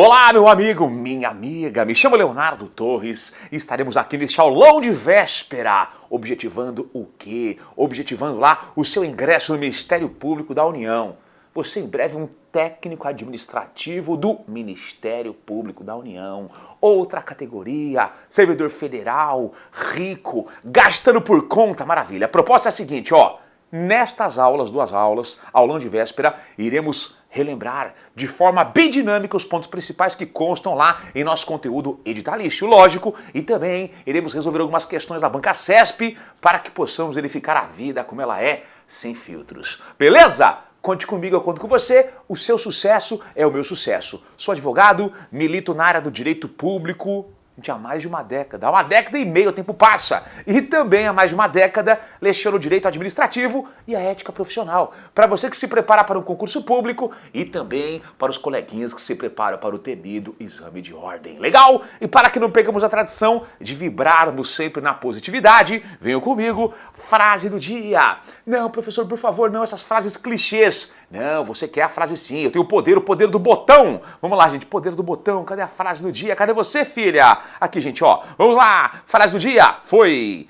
Olá, meu amigo, minha amiga, me chamo Leonardo Torres e estaremos aqui neste aulão de véspera, objetivando o quê? Objetivando lá o seu ingresso no Ministério Público da União. Você em breve um técnico administrativo do Ministério Público da União. Outra categoria, servidor federal, rico, gastando por conta, maravilha. A proposta é a seguinte, ó. Nestas aulas, duas aulas, aulão de véspera, iremos relembrar de forma bem dinâmica os pontos principais que constam lá em nosso conteúdo editalício, lógico, e também iremos resolver algumas questões da banca CESP para que possamos verificar a vida como ela é, sem filtros. Beleza? Conte comigo, eu conto com você, o seu sucesso é o meu sucesso. Sou advogado, milito na área do direito público, há mais de uma década e meia o tempo passa. E também há mais de uma década leciono o direito administrativo e a ética profissional. Para você que se prepara para um concurso público e também para os coleguinhas que se preparam para o temido exame de ordem. Legal? E para que não pegamos a tradição de vibrarmos sempre na positividade, venham comigo, frase do dia. Não, professor, por favor, não essas frases clichês. Não, você quer a frase sim, eu tenho o poder do botão. Vamos lá, gente, poder do botão, cadê a frase do dia? Cadê você, filha? Aqui, gente, ó, vamos lá, frase do dia, foi,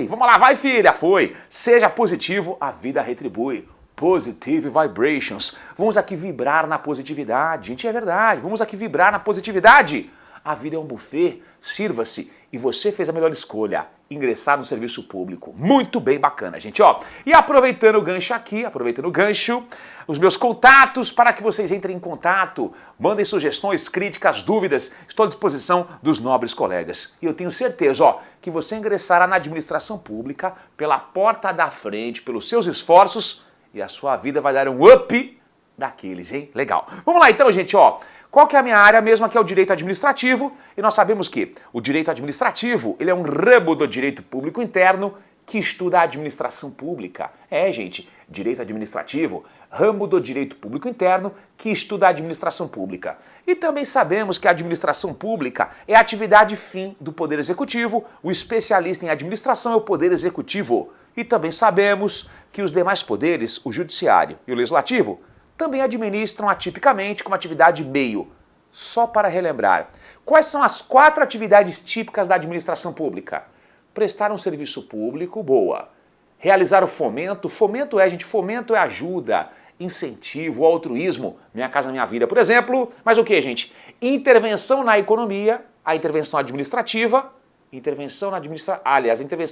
vamos lá, vai, filha, foi. Seja positivo, a vida retribui. Positive vibrations. Vamos aqui vibrar na positividade, gente, é verdade, vamos aqui vibrar na positividade. A vida é um buffet, sirva-se. E você fez a melhor escolha, ingressar no serviço público. Muito bem, bacana, gente, ó. E aproveitando o gancho aqui, os meus contatos para que vocês entrem em contato, mandem sugestões, críticas, dúvidas, estou à disposição dos nobres colegas. E eu tenho certeza, ó, que você ingressará na administração pública pela porta da frente, pelos seus esforços, e a sua vida vai dar um up daqueles, hein? Legal. Vamos lá então, gente, ó. Qual que é a minha área mesmo, que é o direito administrativo, e nós sabemos que o direito administrativo, ele é um ramo do direito público interno que estuda a administração pública. É, gente, direito administrativo, ramo do direito público interno que estuda a administração pública. E também sabemos que a administração pública é a atividade fim do Poder Executivo, o especialista em administração é o Poder Executivo. E também sabemos que os demais poderes, o Judiciário e o Legislativo, também administram atipicamente como atividade meio. Só para relembrar, quais são as 4 atividades típicas da administração pública? Prestar um serviço público, boa. Realizar o fomento, fomento é ajuda, incentivo, altruísmo, Minha Casa Minha Vida, por exemplo. Mas o que, gente? Intervenção na economia, a intervenção administrativa, a intervenção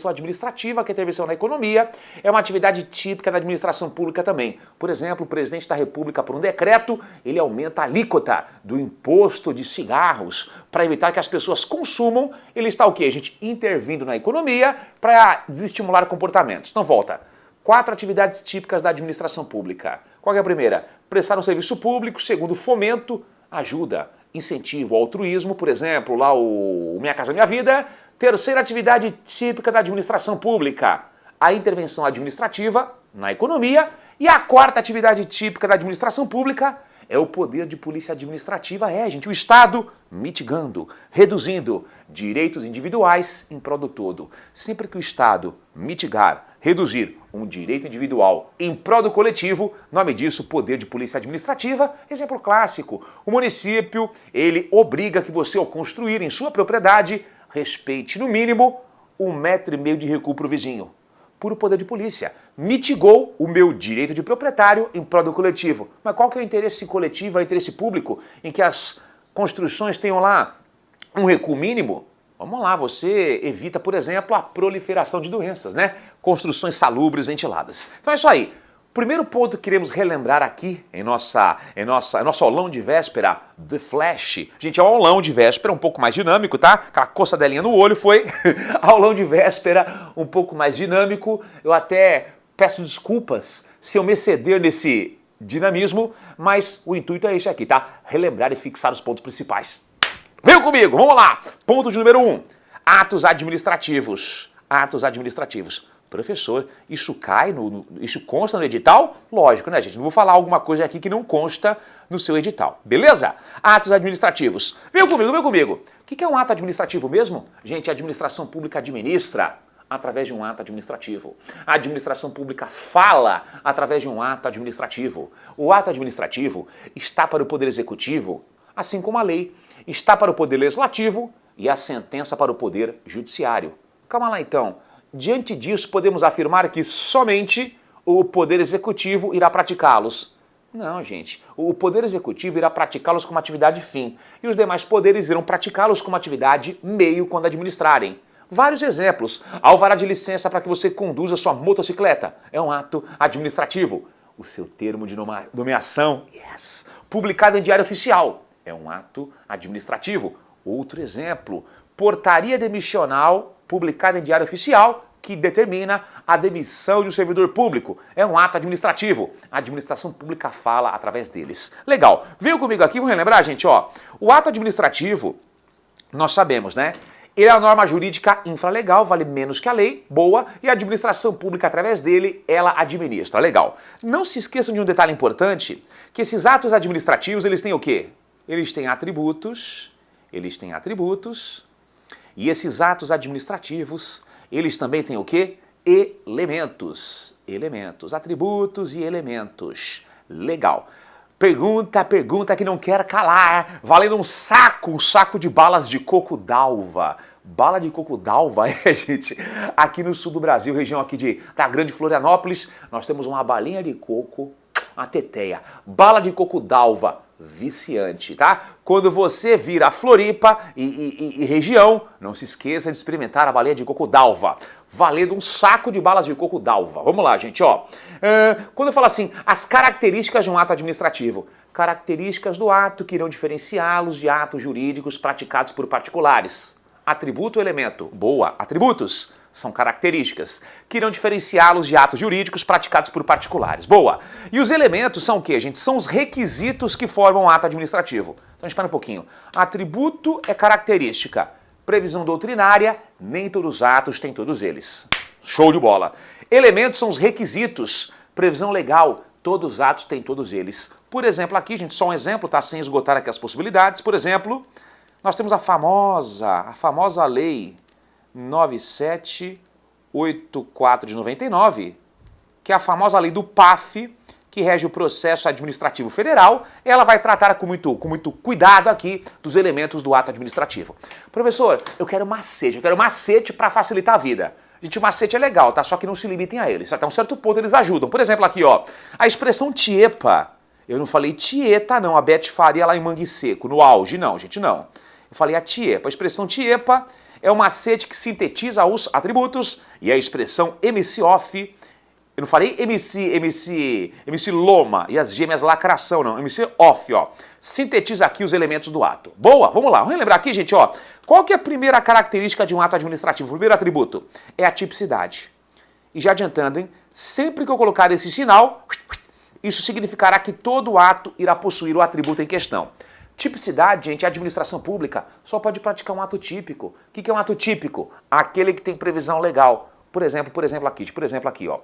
administrativa, que é a intervenção na economia, é uma atividade típica da administração pública também. Por exemplo, o presidente da República, por um decreto, ele aumenta a alíquota do imposto de cigarros para evitar que as pessoas consumam. Ele está o quê, gente? Intervindo na economia para desestimular comportamentos. Então volta. 4 atividades típicas da administração pública. Qual é a primeira? Prestar um serviço público. Segundo, fomento, ajuda, incentivo, altruísmo, por exemplo, lá o Minha Casa Minha Vida. Terceira atividade típica da administração pública, a intervenção administrativa na economia. E a 4ª atividade típica da administração pública é o poder de polícia administrativa, gente, o Estado mitigando, reduzindo direitos individuais em prol do todo. Sempre que o Estado mitigar, reduzir um direito individual em prol do coletivo, nome disso, poder de polícia administrativa. Exemplo clássico, o município, ele obriga que você, ao construir em sua propriedade, respeite, no mínimo, 1,5 metro de recuo para o vizinho. Puro poder de polícia. Mitigou o meu direito de proprietário em prol do coletivo. Mas qual que é o interesse coletivo, o interesse público, em que as construções tenham lá um recuo mínimo? Vamos lá, você evita, por exemplo, a proliferação de doenças, né? Construções salubres, ventiladas. Então é isso aí. Primeiro ponto que queremos relembrar aqui em nosso aulão de véspera, The Flash. Gente, é um aulão de véspera um pouco mais dinâmico, tá? Aquela coçadelinha no olho foi aulão de véspera um pouco mais dinâmico. Eu até peço desculpas se eu me exceder nesse dinamismo, mas o intuito é esse aqui, tá? Relembrar e fixar os pontos principais. Vem comigo, vamos lá! Ponto de número 1, atos administrativos. Atos administrativos. Professor, isso isso consta no edital? Lógico, né, gente? Não vou falar alguma coisa aqui que não consta no seu edital, beleza? Atos administrativos. Vem comigo. O que é um ato administrativo mesmo? Gente, a administração pública administra através de um ato administrativo. A administração pública fala através de um ato administrativo. O ato administrativo está para o Poder Executivo assim como a lei está para o poder legislativo e a sentença para o poder judiciário. Calma lá então. Diante disso, podemos afirmar que somente o poder executivo irá praticá-los. Não, gente. O poder executivo irá praticá-los como atividade fim e os demais poderes irão praticá-los como atividade meio quando administrarem. Vários exemplos. Alvará de licença para que você conduza sua motocicleta. É um ato administrativo. O seu termo de nomeação, yes, publicado em Diário Oficial. É um ato administrativo. Outro exemplo. Portaria demissional publicada em Diário Oficial que determina a demissão de um servidor público. É um ato administrativo. A administração pública fala através deles. Legal. Venham comigo aqui, vamos relembrar, gente, ó. O ato administrativo, nós sabemos, né? Ele é a norma jurídica infralegal, vale menos que a lei, boa, e a administração pública, através dele, ela administra, legal. Não se esqueçam de um detalhe importante, que esses atos administrativos, eles têm o quê? Eles têm atributos, e esses atos administrativos, eles também têm o quê? Elementos, atributos e elementos. Legal. Pergunta que não quer calar, valendo um saco de balas de coco d'alva. Bala de coco d'alva, gente, aqui no sul do Brasil, região aqui da Grande Florianópolis, nós temos uma balinha de coco, uma teteia, bala de coco d'alva, viciante, tá? Quando você vir a Floripa e região, não se esqueça de experimentar a balinha de coco d'alva, valendo um saco de balas de coco d'alva. Vamos lá, gente, ó. Quando eu falo assim, as características de um ato administrativo, características do ato que irão diferenciá-los de atos jurídicos praticados por particulares. Atributo ou elemento? Boa. Atributos são características que irão diferenciá-los de atos jurídicos praticados por particulares. Boa. E os elementos são o quê, gente? São os requisitos que formam um ato administrativo. Então, espera um pouquinho. Atributo é característica. Previsão doutrinária, nem todos os atos têm todos eles. Show de bola. Elementos são os requisitos. Previsão legal, todos os atos têm todos eles. Por exemplo, aqui, gente, só um exemplo, tá? Sem esgotar aqui as possibilidades. Por exemplo, nós temos a famosa lei 9784 de 99, que é a famosa lei do PAF, que rege o processo administrativo federal. Ela vai tratar com muito cuidado aqui dos elementos do ato administrativo. Professor, eu quero macete para facilitar a vida. Gente, o macete é legal, tá? Só que não se limitem a eles. Até um certo ponto eles ajudam. Por exemplo, aqui, ó, a expressão tiepa. Eu não falei tieta, não. A Beth Faria lá em Mangue Seco, no auge. Não, gente, não. Eu falei a tiepa. A expressão tiepa é o macete que sintetiza os atributos e a expressão MC-off. Eu não falei MC Loma e as gêmeas lacração, não. MC-off, ó. Sintetiza aqui os elementos do ato. Boa, vamos lá. Vamos relembrar aqui, gente, ó. Qual que é a primeira característica de um ato administrativo? O primeiro atributo é a tipicidade. E já adiantando, hein? Sempre que eu colocar esse sinal, isso significará que todo ato irá possuir o atributo em questão. Tipicidade, gente, a administração pública só pode praticar um ato típico. O que é um ato típico? Aquele que tem previsão legal. Por exemplo aqui, ó.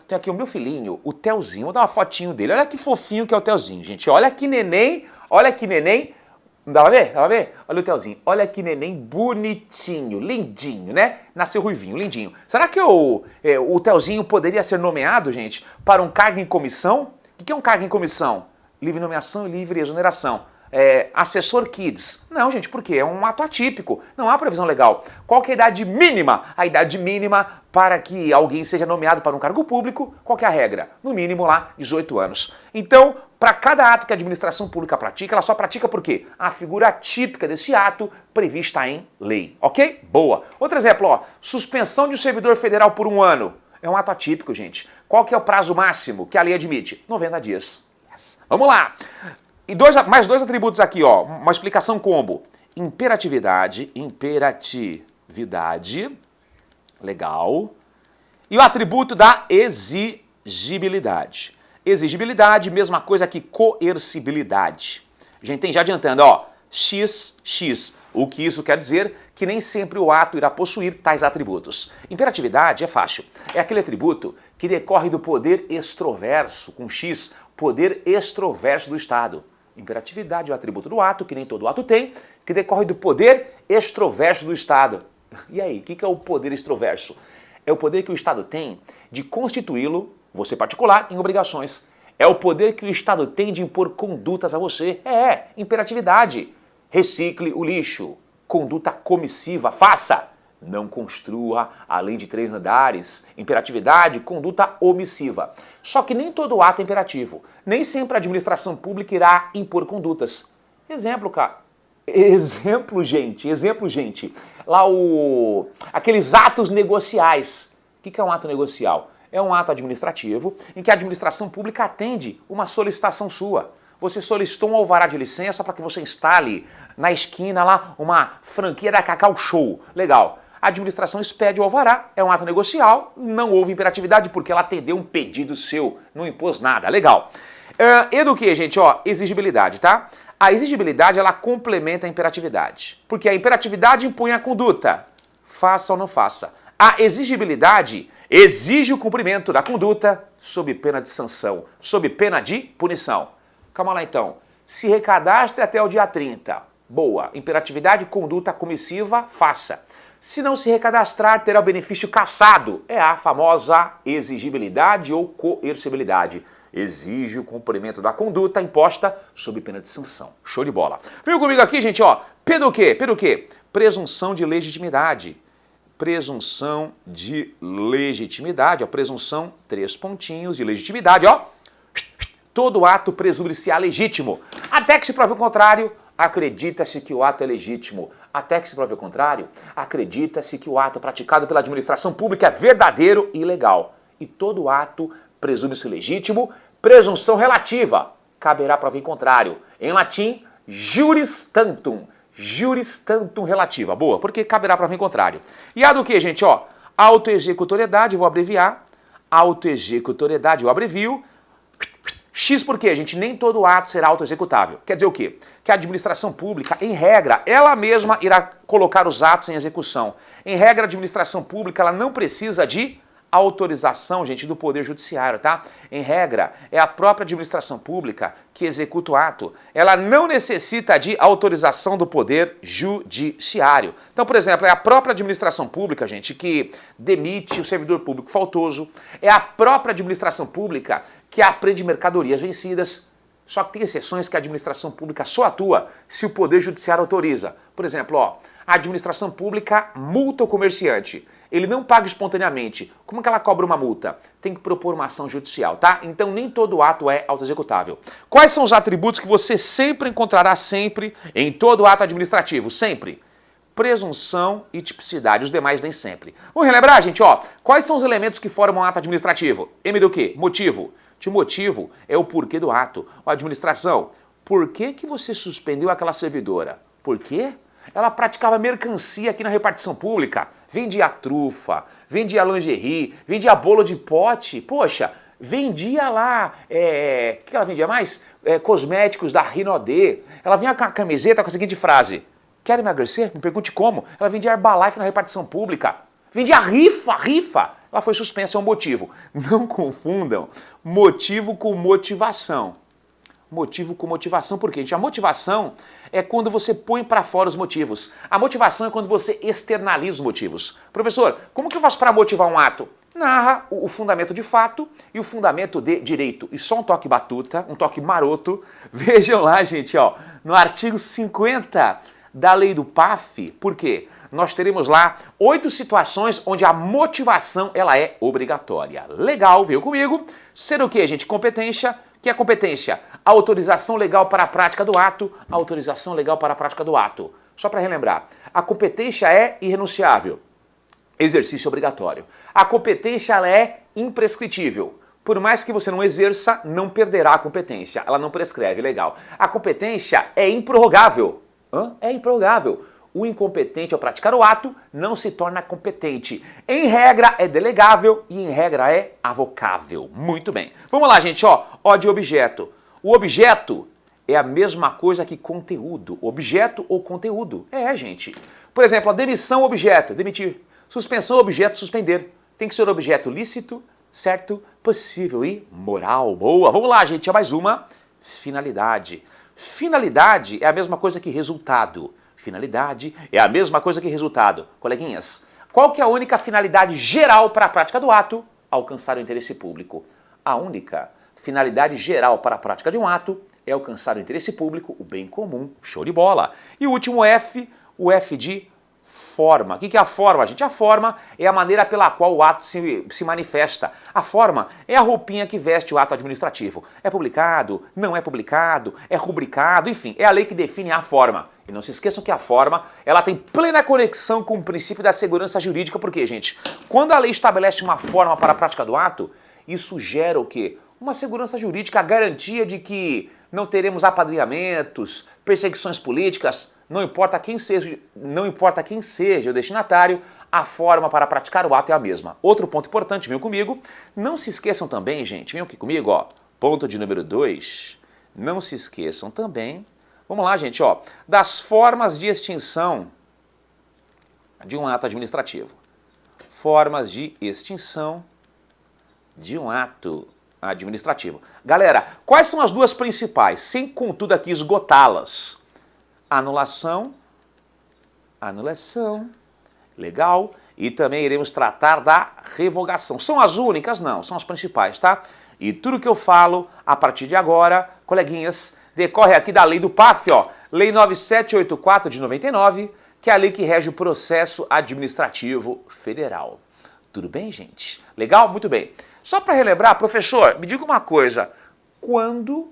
Tem aqui o meu filhinho, o Telzinho. Vou dar uma fotinho dele. Olha que fofinho que é o Telzinho, gente. Olha que neném. Dá pra ver? Olha o Telzinho. Olha que neném bonitinho, lindinho, né? Nasceu ruivinho, lindinho. Será que o Telzinho poderia ser nomeado, gente, para um cargo em comissão? O que é um cargo em comissão? Livre nomeação e livre exoneração. Assessor Kids. Não, gente, por quê? É um ato atípico. Não há previsão legal. Qual que é a idade mínima? A idade mínima para que alguém seja nomeado para um cargo público, qual que é a regra? No mínimo lá, 18 anos. Então, para cada ato que a administração pública pratica, ela só pratica por quê? A figura típica desse ato prevista em lei. Ok? Boa. Outro exemplo, ó. Suspensão de um servidor federal por 1 ano. É um ato atípico, gente. Qual que é o prazo máximo que a lei admite? 90 dias. Yes. Vamos lá. E mais dois atributos aqui, ó, uma explicação combo. Imperatividade, legal. E o atributo da exigibilidade. Exigibilidade, mesma coisa que coercibilidade. Gente, tem já adiantando, ó, x. O que isso quer dizer? Que nem sempre o ato irá possuir tais atributos. Imperatividade é fácil. É aquele atributo que decorre do poder extroverso, com x, poder extroverso do Estado. Imperatividade é o atributo do ato, que nem todo ato tem, que decorre do poder extroverso do Estado. E aí, o que é o poder extroverso? É o poder que o Estado tem de constituí-lo, você particular, em obrigações. É o poder que o Estado tem de impor condutas a você. Imperatividade. Recicle o lixo. Conduta comissiva, faça. Não construa além de 3 andares. Imperatividade, conduta omissiva. Só que nem todo ato é imperativo. Nem sempre a administração pública irá impor condutas. Exemplo, cara. Exemplo, gente. Lá aqueles atos negociais. O que é um ato negocial? É um ato administrativo em que a administração pública atende uma solicitação sua. Você solicitou um alvará de licença para que você instale na esquina lá uma franquia da Cacau Show. Legal. A administração expede o alvará, é um ato negocial, não houve imperatividade porque ela atendeu um pedido seu, não impôs nada. Legal. E do que, gente? Exigibilidade, tá? A exigibilidade, ela complementa a imperatividade. Porque a imperatividade impõe a conduta. Faça ou não faça. A exigibilidade exige o cumprimento da conduta sob pena de sanção, sob pena de punição. Calma lá então. Se recadastre até o dia 30. Boa. Imperatividade, conduta comissiva, faça. Se não se recadastrar, terá o benefício cassado. É a famosa exigibilidade ou coercibilidade. Exige o cumprimento da conduta imposta sob pena de sanção. Show de bola. Viu comigo aqui, gente? P do quê? Presunção de legitimidade. Presunção de legitimidade. Presunção, 3 pontinhos de legitimidade, Todo ato presume-se legítimo. Até que se prove o contrário, acredita-se que o ato é legítimo. Até que se prove o contrário, acredita-se que o ato praticado pela administração pública é verdadeiro e legal. E todo ato presume-se legítimo, presunção relativa. Caberá prova em contrário. Em latim, juris tantum. Juris tantum relativa. Boa, porque caberá prova em contrário. E a do que, gente? Autoexecutoriedade, vou abreviar. Autoexecutoriedade, eu abrevio. X por quê, gente? Nem todo ato será autoexecutável. Quer dizer o quê? Que a administração pública, em regra, ela mesma irá colocar os atos em execução. Em regra, a administração pública ela não precisa de autorização, gente, do Poder Judiciário, tá? Em regra, é a própria administração pública que executa o ato. Ela não necessita de autorização do Poder Judiciário. Então, por exemplo, é a própria administração pública, gente, que demite o servidor público faltoso. É a própria administração pública que apreende mercadorias vencidas. Só que tem exceções que a administração pública só atua se o Poder Judiciário autoriza. Por exemplo, a administração pública multa o comerciante. Ele não paga espontaneamente. Como que ela cobra uma multa? Tem que propor uma ação judicial, tá? Então nem todo ato é autoexecutável. Quais são os atributos que você sempre encontrará em todo ato administrativo? Sempre. Presunção e tipicidade, os demais nem sempre. Vamos relembrar, gente, quais são os elementos que formam um ato administrativo? M do quê? Motivo. De motivo é o porquê do ato. A administração, por que você suspendeu aquela servidora? Por quê? Ela praticava mercancia aqui na repartição pública. Vendia trufa, vendia lingerie, vendia bolo de pote. Poxa, vendia lá, o que ela vendia mais? Cosméticos da Rinodê. Ela vinha com a camiseta com a seguinte frase: quer emagrecer? Me pergunte como. Ela vendia Herbalife na repartição pública. Vendia rifa. Ela foi suspensa, é um motivo. Não confundam motivo com motivação. Motivo com motivação, por quê? A motivação é quando você põe para fora os motivos. A motivação é quando você externaliza os motivos. Professor, como que eu faço para motivar um ato? Narra o fundamento de fato e o fundamento de direito. E só um toque batuta, um toque maroto. Vejam lá, gente, no artigo 50 da lei do PAF, por quê? Nós teremos lá 8 situações onde a motivação ela é obrigatória. Legal, veio comigo. Ser o quê, gente? Competência. O que é competência? Autorização legal para a prática do ato. Autorização legal para a prática do ato. Só para relembrar, a competência é irrenunciável. Exercício obrigatório. A competência ela é imprescritível. Por mais que você não exerça, não perderá a competência. Ela não prescreve, legal. A competência é improrrogável. É improrrogável. O incompetente ao praticar o ato não se torna competente. Em regra é delegável e em regra é avocável. Muito bem. Vamos lá, gente, ó de objeto. O objeto é a mesma coisa que conteúdo. Objeto ou conteúdo. Gente. Por exemplo, a demissão, objeto, demitir. Suspensão, objeto, suspender. Tem que ser objeto lícito, certo, possível e moral. Boa. Vamos lá, gente, mais uma. Finalidade. Finalidade é a mesma coisa que resultado. Finalidade é a mesma coisa que resultado. Coleguinhas, qual que é a única finalidade geral para a prática do ato? Alcançar o interesse público. A única Finalidade geral para a prática de um ato é alcançar o interesse público, o bem comum, show de bola. E o último F, o F de forma. O que é a forma, gente? A forma é a maneira pela qual o ato se manifesta. A forma é a roupinha que veste o ato administrativo. É publicado, não é publicado, é rubricado, enfim, é a lei que define a forma. E não se esqueçam que a forma, ela tem plena conexão com o princípio da segurança jurídica, porque, gente, quando a lei estabelece uma forma para a prática do ato, isso gera o quê? Uma segurança jurídica, a garantia de que não teremos apadrinhamentos, perseguições políticas, não importa quem seja o destinatário, a forma para praticar o ato é a mesma. Outro ponto importante, venham comigo, não se esqueçam também, gente, venham aqui comigo, ó, ponto de número 2, não se esqueçam também, vamos lá, gente, ó, das formas de extinção de um ato administrativo. Formas de extinção de um ato administrativo. Galera, quais são as duas principais? Sem, contudo, aqui esgotá-las. Anulação, legal, e também iremos tratar da revogação. São as únicas? Não, são as principais, tá? E tudo que eu falo, a partir de agora, coleguinhas, decorre aqui da lei do PAF, ó, Lei 9784 de 99, que é a lei que rege o processo administrativo federal. Tudo bem, gente? Legal? Muito bem. Só para relembrar, professor, me diga uma coisa, quando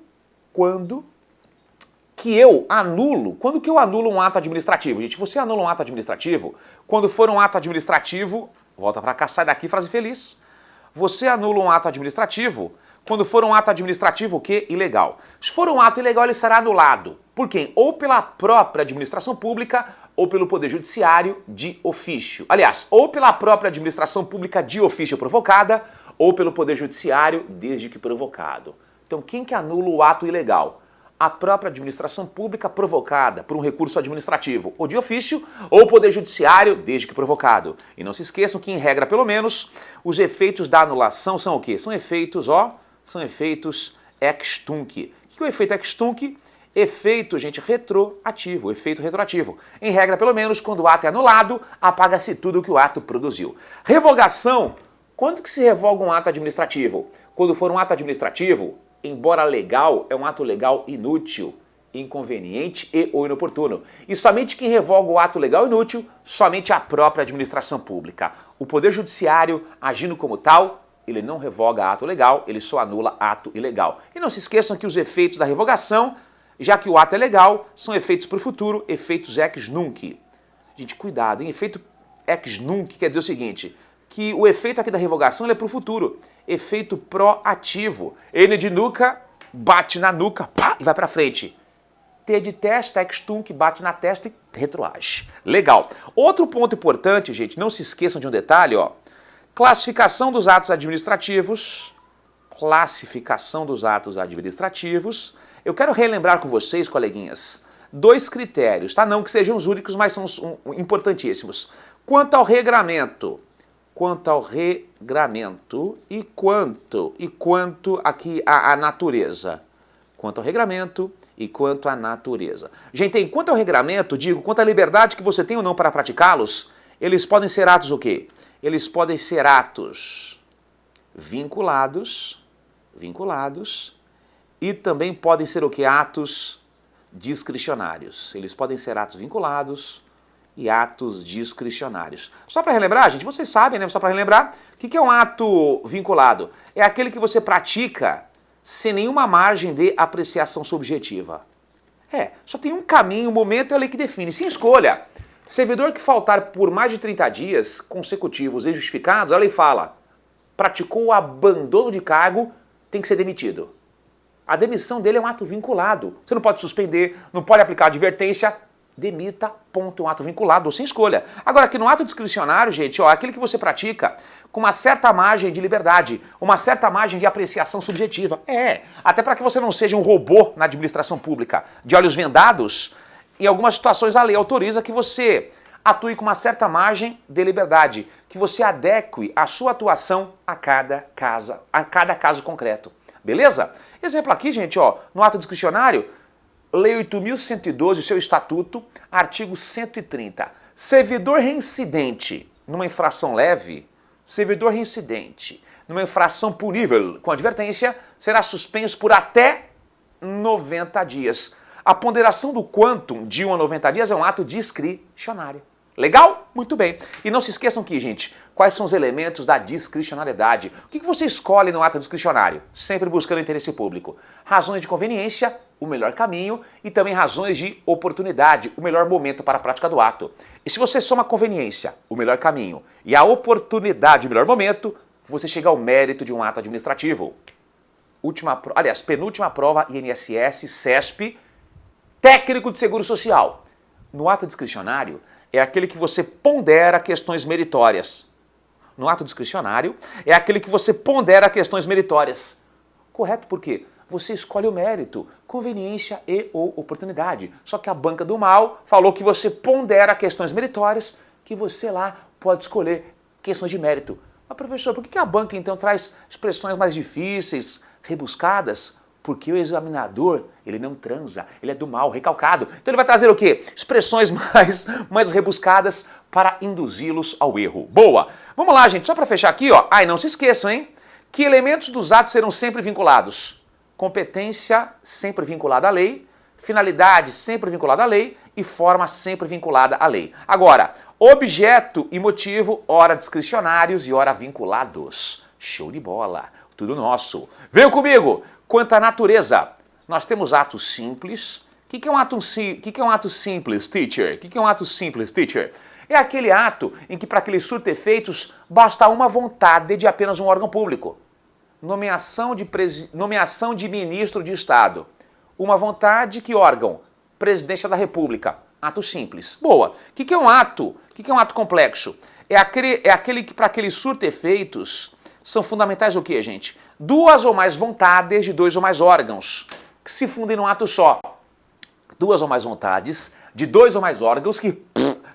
que eu anulo um ato administrativo? Gente, você anula um ato administrativo, quando for um ato administrativo, volta para cá, sai daqui, frase feliz, você anula um ato administrativo, quando for um ato administrativo, o quê? Ilegal. Se for um ato ilegal, ele será anulado. Por quem? Ou pela própria administração pública, ou pelo Poder Judiciário de ofício. Aliás, ou pela própria administração pública de ofício provocada, ou pelo Poder Judiciário desde que provocado. Então, quem que anula o ato ilegal? A própria administração pública provocada por um recurso administrativo, ou de ofício, ou o Poder Judiciário desde que provocado. E não se esqueçam que, em regra, pelo menos, os efeitos da anulação são o quê? São efeitos, são efeitos ex tunc. O que é o efeito ex tunc? Efeito, gente, retroativo, efeito retroativo. Em regra, pelo menos, quando o ato é anulado, apaga-se tudo que o ato produziu. Revogação. Quando que se revoga um ato administrativo? Quando for um ato administrativo, embora legal, é um ato legal inútil, inconveniente e ou inoportuno. E somente quem revoga o ato legal inútil, somente a própria administração pública. O Poder Judiciário, agindo como tal, ele não revoga ato legal, ele só anula ato ilegal. E não se esqueçam que os efeitos da revogação, já que o ato é legal, são efeitos para o futuro, efeitos ex nunc. Gente, cuidado, hein? Efeito ex nunc quer dizer o seguinte, que o efeito aqui da revogação ele é para o futuro. Efeito proativo. N de nuca, bate na nuca, pá, e vai para frente. T de testa, ex tunc, bate na testa e retroage. Legal. Outro ponto importante, gente, não se esqueçam de um detalhe, ó. Classificação dos atos administrativos. Classificação dos atos administrativos. Eu quero relembrar com vocês, coleguinhas, dois critérios, tá? Não que sejam os únicos, mas são importantíssimos. Quanto ao regramento e quanto aqui a natureza. Quanto ao regramento e quanto à natureza. Gente, quanto ao regramento, digo, quanto à liberdade que você tem ou não para praticá-los, eles podem ser atos o quê? Eles podem ser atos vinculados e também podem ser o quê? Atos discricionários. Eles podem ser atos vinculados e atos discricionários. Só para relembrar, gente, vocês sabem, né? Só para relembrar, o que é um ato vinculado? É aquele que você pratica sem nenhuma margem de apreciação subjetiva. Só tem um caminho, um momento, é a lei que define, sem escolha. Servidor que faltar por mais de 30 dias consecutivos injustificados, a lei fala, praticou o abandono de cargo, tem que ser demitido. A demissão dele é um ato vinculado. Você não pode suspender, não pode aplicar advertência, demita, ponto, um ato vinculado ou sem escolha. Agora, aqui no ato discricionário, gente, ó, aquele que você pratica com uma certa margem de liberdade, uma certa margem de apreciação subjetiva. Até para que você não seja um robô na administração pública, de olhos vendados, em algumas situações a lei autoriza que você atue com uma certa margem de liberdade, que você adeque a sua atuação a cada caso concreto. Beleza? Exemplo aqui, gente, ó, no ato discricionário, Lei 8.112, seu estatuto, artigo 130. Servidor reincidente numa infração leve, servidor reincidente numa infração punível com advertência, será suspenso por até 90 dias. A ponderação do quantum de 1 a 90 dias é um ato discricionário. Legal? Muito bem. E não se esqueçam que, gente, quais são os elementos da discricionariedade? O que você escolhe no ato discricionário? Sempre buscando interesse público. Razões de conveniência, o melhor caminho, e também razões de oportunidade, o melhor momento para a prática do ato. E se você soma a conveniência, o melhor caminho, e a oportunidade, o melhor momento, você chega ao mérito de um ato administrativo. Penúltima prova INSS, CESP, técnico de seguro social. No ato discricionário, é aquele que você pondera questões meritórias. No ato discricionário, é aquele que você pondera questões meritórias. Correto por quê? Você escolhe o mérito, conveniência e ou oportunidade. Só que a banca do mal falou que você pondera questões meritórias, que você lá pode escolher questões de mérito. Mas, professor, por que a banca então traz expressões mais difíceis, rebuscadas? Porque o examinador, ele não transa, ele é do mal, recalcado. Então ele vai trazer o quê? Expressões mais rebuscadas para induzi-los ao erro. Boa! Vamos lá, gente, só para fechar aqui, ó. Ah, e não se esqueçam, hein? Que elementos dos atos serão sempre vinculados? Competência sempre vinculada à lei, finalidade sempre vinculada à lei e forma sempre vinculada à lei. Agora, objeto e motivo, ora discricionários e ora vinculados. Show de bola! Tudo nosso. Venham comigo! Quanto à natureza, nós temos atos simples. O que é um ato simples, teacher? O que é um ato simples, teacher? É aquele ato em que, para aqueles surto-efeitos, basta uma vontade de apenas um órgão público. Nomeação de ministro de Estado. Uma vontade, que órgão? Presidência da República. Ato simples. Boa. O que é um ato? O que é um ato complexo? É aquele que, para aqueles surto-efeitos, são fundamentais o quê, gente? Duas ou mais vontades de dois ou mais órgãos que se fundem num ato só. Duas ou mais vontades de dois ou mais órgãos que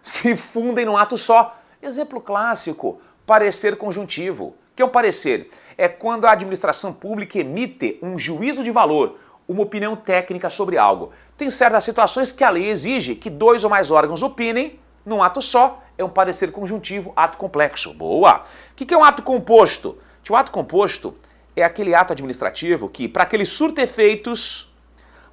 se fundem num ato só. Exemplo clássico, parecer conjuntivo. O que é um parecer? É quando a administração pública emite um juízo de valor, uma opinião técnica sobre algo. Tem certas situações que a lei exige que dois ou mais órgãos opinem num ato só. É um parecer conjuntivo, ato complexo. Boa! O que é um ato composto? O ato composto é aquele ato administrativo que, para aqueles surto-efeitos,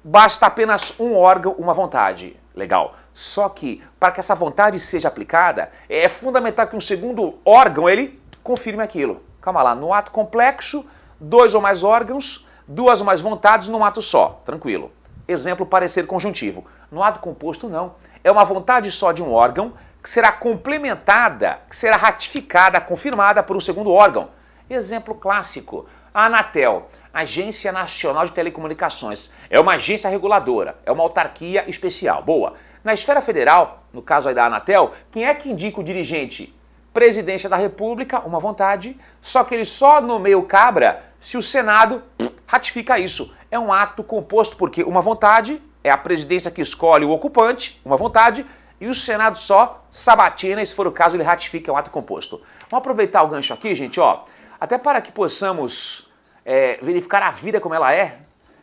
basta apenas um órgão, uma vontade. Legal. Só que, para que essa vontade seja aplicada, é fundamental que um segundo órgão, ele confirme aquilo. Calma lá, no ato complexo, dois ou mais órgãos, duas ou mais vontades num ato só. Tranquilo. Exemplo, parecer conjuntivo. No ato composto, não. É uma vontade só de um órgão que será complementada, que será ratificada, confirmada por um segundo órgão. Exemplo clássico. A Anatel, Agência Nacional de Telecomunicações, é uma agência reguladora, é uma autarquia especial. Boa. Na esfera federal, no caso aí da Anatel, quem é que indica o dirigente? Presidência da República, uma vontade, só que ele só nomeia o cabra se o Senado ratifica isso. É um ato composto porque uma vontade é a presidência que escolhe o ocupante, uma vontade, e o Senado só sabatina, e se for o caso ele ratifica, é um ato composto. Vamos aproveitar o gancho aqui, gente, ó. Até para que possamos verificar a vida como ela é,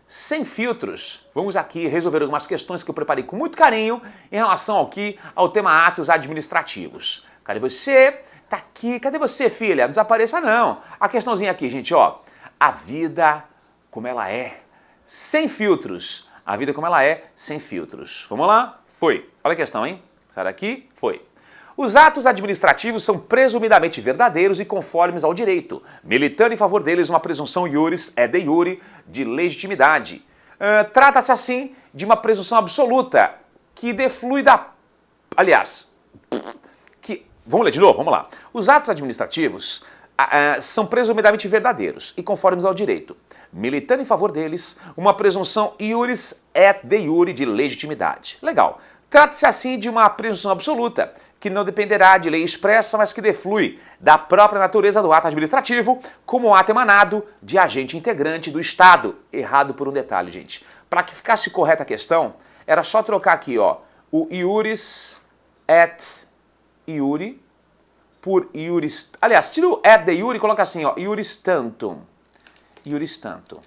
sem filtros, vamos aqui resolver algumas questões que eu preparei com muito carinho em relação ao tema atos administrativos. Cadê você? Tá aqui. Cadê você, filha? Não desapareça não. A questãozinha aqui, gente, ó. A vida como ela é, sem filtros. A vida como ela é, sem filtros. Vamos lá? Foi. Olha a questão, hein? Sai daqui. Foi. Os atos administrativos são presumidamente verdadeiros e conformes ao direito, militando em favor deles uma presunção iuris et de iure de legitimidade. Trata-se, assim, de uma presunção absoluta que deflui da... Aliás, vamos ler de novo? Vamos lá. Os atos administrativos são presumidamente verdadeiros e conformes ao direito, militando em favor deles uma presunção iuris et de iure de legitimidade. Legal. Trata-se, assim, de uma presunção absoluta, que não dependerá de lei expressa, mas que deflui da própria natureza do ato administrativo, como ato emanado de agente integrante do Estado. Errado por um detalhe, gente. Para que ficasse correta a questão, era só trocar aqui, ó, o iuris et iure por iuris... Aliás, tira o et de iure e coloca assim, ó, iuris tantum. Iuris tantum.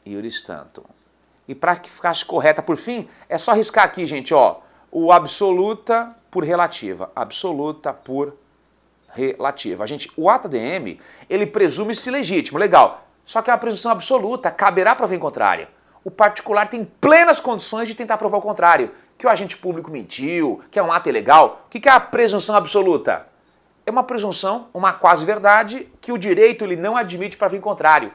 Iuris tantum. E para que ficasse correta por fim, é só riscar aqui, gente, ó, o absoluta por relativa. Absoluta por relativa. Gente, o ato ADM, ele presume-se legítimo, legal. Só que é uma presunção absoluta, caberá provar em contrário. O particular tem plenas condições de tentar provar o contrário, que o agente público mentiu, que é um ato ilegal. O que é a presunção absoluta? É uma presunção, uma quase verdade, que o direito ele não admite para vir contrário.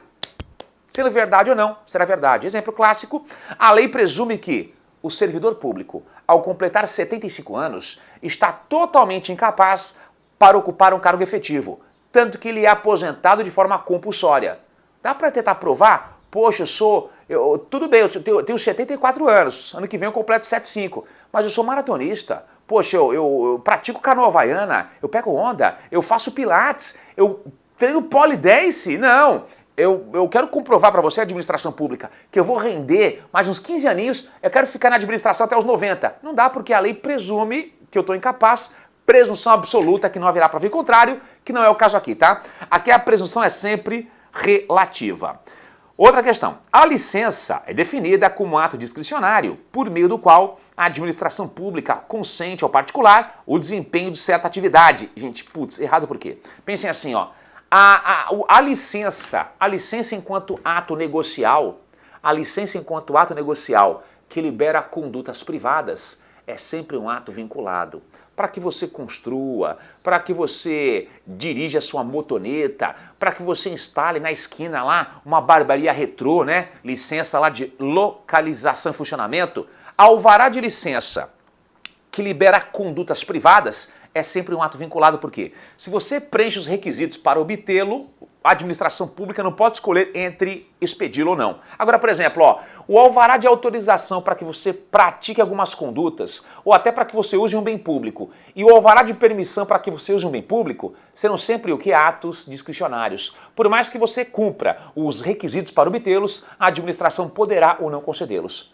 Sendo verdade ou não, será verdade. Exemplo clássico, a lei presume que o servidor público, ao completar 75 anos, está totalmente incapaz para ocupar um cargo efetivo, tanto que ele é aposentado de forma compulsória. Dá para tentar provar? Poxa, tudo bem, eu tenho 74 anos, ano que vem eu completo 75, mas eu sou maratonista. Poxa, eu pratico canoa havaiana, eu pego onda, eu faço pilates, eu treino polidense. Não, eu quero comprovar para você, administração pública, que eu vou render mais uns 15 aninhos, eu quero ficar na administração até os 90. Não dá, porque a lei presume que eu estou incapaz, presunção absoluta que não haverá para vir contrário, que não é o caso aqui, tá? Aqui a presunção é sempre relativa. Outra questão, a licença é definida como ato discricionário, por meio do qual a administração pública consente ao particular o desempenho de certa atividade. Gente, putz, errado por quê? Pensem assim, ó, a licença enquanto ato negocial, que libera condutas privadas, é sempre um ato vinculado. Para que você construa, para que você dirija a sua motoneta, para que você instale na esquina lá uma barbearia retrô, né? Licença lá de localização e funcionamento. Alvará de licença que libera condutas privadas é sempre um ato vinculado, por quê? Se você preenche os requisitos para obtê-lo, a administração pública não pode escolher entre expedi-lo ou não. Agora, por exemplo, ó, o alvará de autorização para que você pratique algumas condutas, ou até para que você use um bem público, e o alvará de permissão para que você use um bem público, serão sempre o que? Atos discricionários. Por mais que você cumpra os requisitos para obtê-los, a administração poderá ou não concedê-los.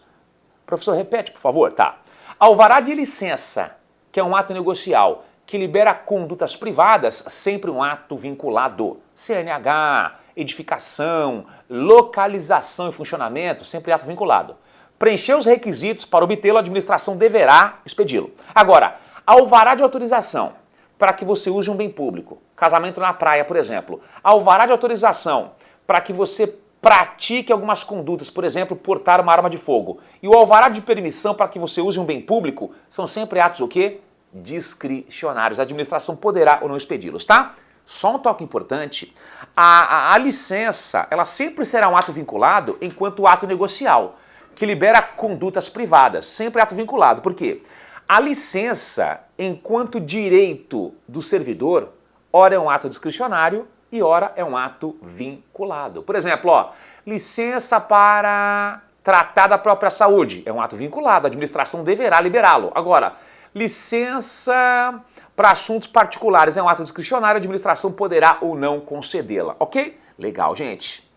Professor, repete, por favor. Tá. Alvará de licença, que é um ato negocial, que libera condutas privadas, sempre um ato vinculado. CNH, edificação, localização e funcionamento, sempre ato vinculado. Preencher os requisitos para obtê-lo, a administração deverá expedi-lo. Agora, alvará de autorização para que você use um bem público, casamento na praia, por exemplo. Alvará de autorização para que você pratique algumas condutas, por exemplo, portar uma arma de fogo. E o alvará de permissão para que você use um bem público são sempre atos o quê? Discricionários. A administração poderá ou não expedi-los, tá? Só um toque importante, a licença, ela sempre será um ato vinculado enquanto ato negocial, que libera condutas privadas, sempre ato vinculado. Por quê? A licença, enquanto direito do servidor, ora é um ato discricionário e ora é um ato vinculado. Por exemplo, ó, licença para tratar da própria saúde, é um ato vinculado, a administração deverá liberá-lo. Agora, licença para assuntos particulares é um ato discricionário, a administração poderá ou não concedê-la, ok? Legal, gente.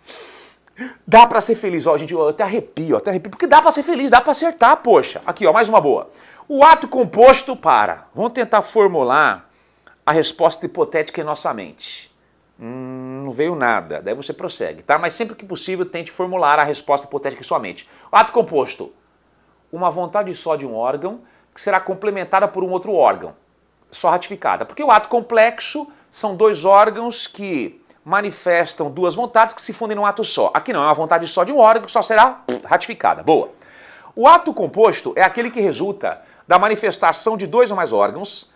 Dá para ser feliz, ó, gente, eu até arrepio, porque dá para ser feliz, dá para acertar, poxa. Aqui, ó, mais uma boa. O ato composto para... Vamos tentar formular a resposta hipotética em nossa mente. Não veio nada, daí você prossegue, tá? Mas sempre que possível, tente formular a resposta hipotética em sua mente. O ato composto. Uma vontade só de um órgão que será complementada por um outro órgão, só ratificada. Porque o ato complexo são dois órgãos que manifestam duas vontades que se fundem num ato só. Aqui não, é uma vontade só de um órgão que só será ratificada. Boa. O ato composto é aquele que resulta da manifestação de dois ou mais órgãos,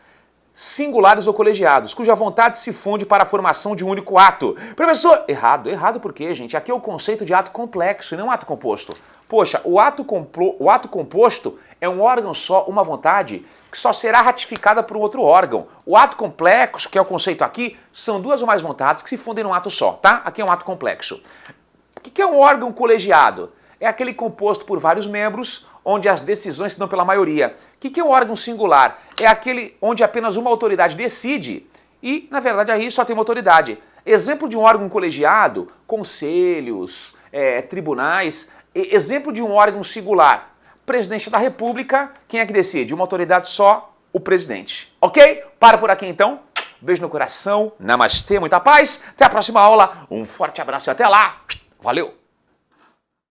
singulares ou colegiados, cuja vontade se funde para a formação de um único ato. Professor, errado. Errado por quê, gente? Aqui é o conceito de ato complexo e não ato composto. Poxa, o ato composto é um órgão só, uma vontade, que só será ratificada por um outro órgão. O ato complexo, que é o conceito aqui, são duas ou mais vontades que se fundem num ato só, tá? Aqui é um ato complexo. O que é um órgão colegiado? É aquele composto por vários membros, onde as decisões se dão pela maioria. O que é um órgão singular? É aquele onde apenas uma autoridade decide e, na verdade, aí só tem uma autoridade. Exemplo de um órgão colegiado, conselhos, tribunais. Exemplo de um órgão singular, presidente da República, quem é que decide? Uma autoridade só, o presidente. Ok? Para por aqui então. Beijo no coração, namastê, muita paz. Até a próxima aula. Um forte abraço e até lá. Valeu!